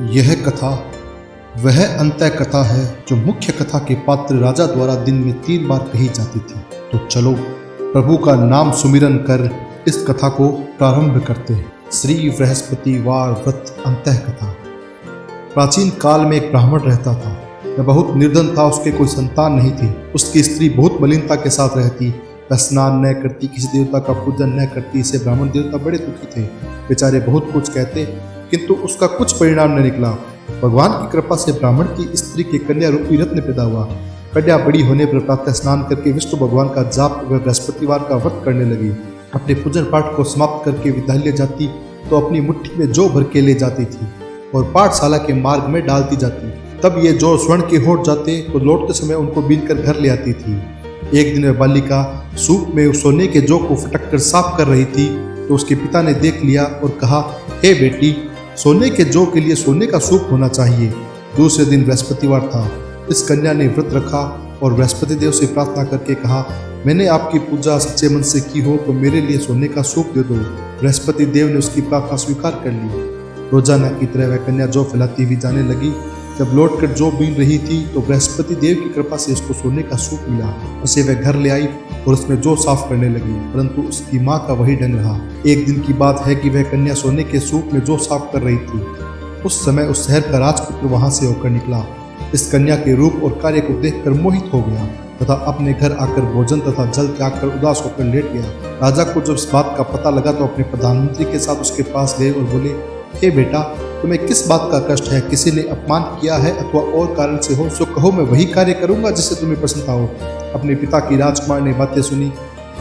यह कथा वह अंतः कथा है जो मुख्य कथा के पात्र राजा द्वारा दिन में 3 बार कही जाती थी। तो चलो प्रभु का नाम सुमिरन कर इस कथा को प्रारंभ करते हैं। श्री बृहस्पतिवार व्रत अंतः कथा। प्राचीन काल में एक ब्राह्मण रहता था। वह बहुत निर्धन था, उसके कोई संतान नहीं थी। उसकी स्त्री बहुत मलिनता के साथ रहती, वह स्नान न करती, किसी देवता का पूजन न करती। इससे ब्राह्मण देवता बड़े दुखी थे। बेचारे बहुत कुछ कहते किंतु उसका कुछ परिणाम न निकला। भगवान की कृपा से ब्राह्मण की स्त्री के कन्या रूपी रत्न पैदा हुआ। कन्या बड़ी होने पर प्रातः स्नान करके विष्णु भगवान का जाप व बृहस्पतिवार का व्रत करने लगी। अपने पूजन पाठ को समाप्त करके विद्यालय जाती तो अपनी मुट्ठी में जौ भर के ले जाती थी और पाठशाला के मार्ग में डालती जाती। तब ये जौ स्वर्ण के होट जाते तो लौटते समय उनको बीन कर घर ले आती थी। एक दिन वह बालिका सूप में सोने के जौ को फटक कर साफ कर रही थी तो उसके पिता ने देख लिया और कहा, हे बेटी, सोने के जौ के लिए सोने का सूप होना चाहिए। दूसरे दिन बृहस्पतिवार था। इस कन्या ने व्रत रखा और बृहस्पति देव से प्रार्थना करके कहा, मैंने आपकी पूजा सच्चे मन से की हो तो मेरे लिए सोने का सूप दे दो। बृहस्पति देव ने उसकी प्रार्थना स्वीकार कर ली। रोजाना की तरह वह कन्या जौ फैलाती हुई जाने लगी। जब लौटकर जौ बीन रही थी तो बृहस्पति देव की कृपा से उसको सोने का सूप मिला। उसे वह घर ले आई और उसमें जौ साफ करने लगी, परंतु उसकी माँ का वही ढंग रहा। एक दिन की बात है कि वह कन्या सोने के सूप में जौ साफ कर रही थी। उस समय उस शहर का राजपुत्र वहां से होकर निकला। इस कन्या के रूप और कार्य को देखकर मोहित हो गया तथा अपने घर आकर भोजन तथा जल त्याग कर उदास होकर लेट गया। राजा को जब इस बात का पता लगा तो अपने प्रधानमंत्री के साथ उसके पास गए और बोले, हे बेटा, तुम्हें किस बात का कष्ट है? किसी ने अपमान किया है अथवा और कारण से हो सो कहो, मैं वही कार्य करूंगा जिससे तुम्हें प्रसन्नता हो। अपने पिता की राजकुमार ने बातें सुनी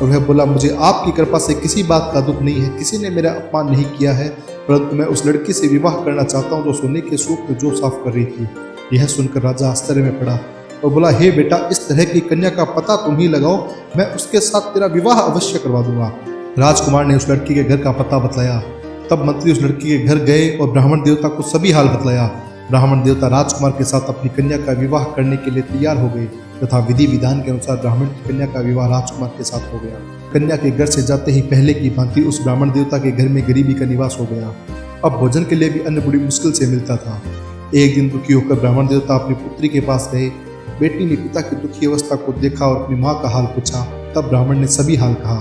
और वह बोला, मुझे आपकी कृपा से किसी बात का दुख नहीं है। किसी ने मेरा अपमान नहीं किया है, परंतु मैं उस लड़की से विवाह करना चाहता हूँ जो सोने के सूप में जौ साफ कर रही थी। यह सुनकर राजा आश्चर्य में पड़ा और बोला, हे बेटा, इस तरह की कन्या का पता तुम ही लगाओ, मैं उसके साथ तेरा विवाह अवश्य करवा दूंगा। राजकुमार ने उस लड़की के घर का पता बतलाया। तब मंत्री उस लड़की के घर गए और ब्राह्मण देवता को सभी हाल बतलाया। ब्राह्मण देवता राजकुमार के साथ अपनी कन्या का विवाह करने के लिए तैयार हो गए तथा विधि विधान के अनुसार ब्राह्मण की कन्या का विवाह राजकुमार के साथ हो गया। कन्या के घर से जाते ही पहले की भांति उस ब्राह्मण देवता के घर में गरीबी का निवास हो गया। अब भोजन के लिए भी अन्न बड़ी मुश्किल से मिलता था। एक दिन दुखी होकर ब्राह्मण देवता अपनी पुत्री के पास गए। बेटी ने पिता की दुखी अवस्था को देखा और अपनी माँ का हाल पूछा। तब ब्राह्मण ने सभी हाल कहा।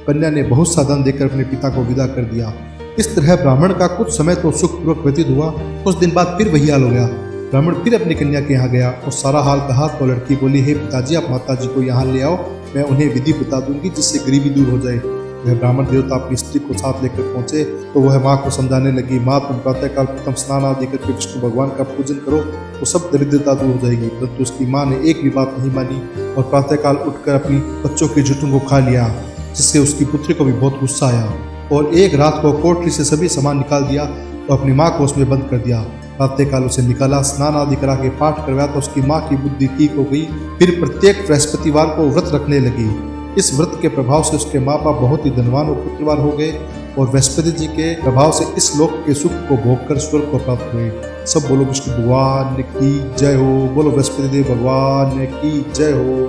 कन्या ने बहुत सा धन देकर अपने पिता को विदा कर दिया। इस तरह ब्राह्मण का कुछ समय तो सुखपूर्वक व्यतीत हुआ। कुछ दिन बाद फिर वही हाल हो गया। ब्राह्मण फिर अपनी कन्या के यहाँ गया और सारा हाल कहा तो लड़की बोली, हे पिताजी, आप माताजी को यहाँ ले आओ, मैं उन्हें विधि बता दूंगी जिससे गरीबी दूर हो जाए। वह ब्राह्मण देवता अपनी स्त्री को साथ लेकर पहुंचे तो वह माँ को समझाने लगी, माँ, तुम प्रातःकाल प्रथम स्नान आदि करके विष्णु भगवान का पूजन करो तो सब दरिद्रता दूर हो जाएगी। परंतु उसकी माँ ने एक भी बात नहीं मानी और प्रातःकाल उठकर अपनी बच्चों के जुटों को खा लिया, जिससे उसकी पुत्री को भी बहुत गुस्सा आया और एक रात को कोठरी से सभी सामान निकाल दिया तो अपनी माँ को उसमें बंद कर दिया। प्रातःकाल उसे निकाला, स्नान आदि करा के पाठ करवाया तो उसकी माँ की बुद्धि ठीक हो गई। फिर प्रत्येक बृहस्पतिवार को व्रत रखने लगी। इस व्रत के प्रभाव से उसके माँ बाप बहुत ही धनवान और पुत्रवान हो गए और बृहस्पति जी के प्रभाव से इस लोक के सुख को भोगकर स्वर्ग को प्राप्त हुए। सब बोलो विष्णु भगवान की जय हो, बोलो बृहस्पति देव भगवान की जय हो।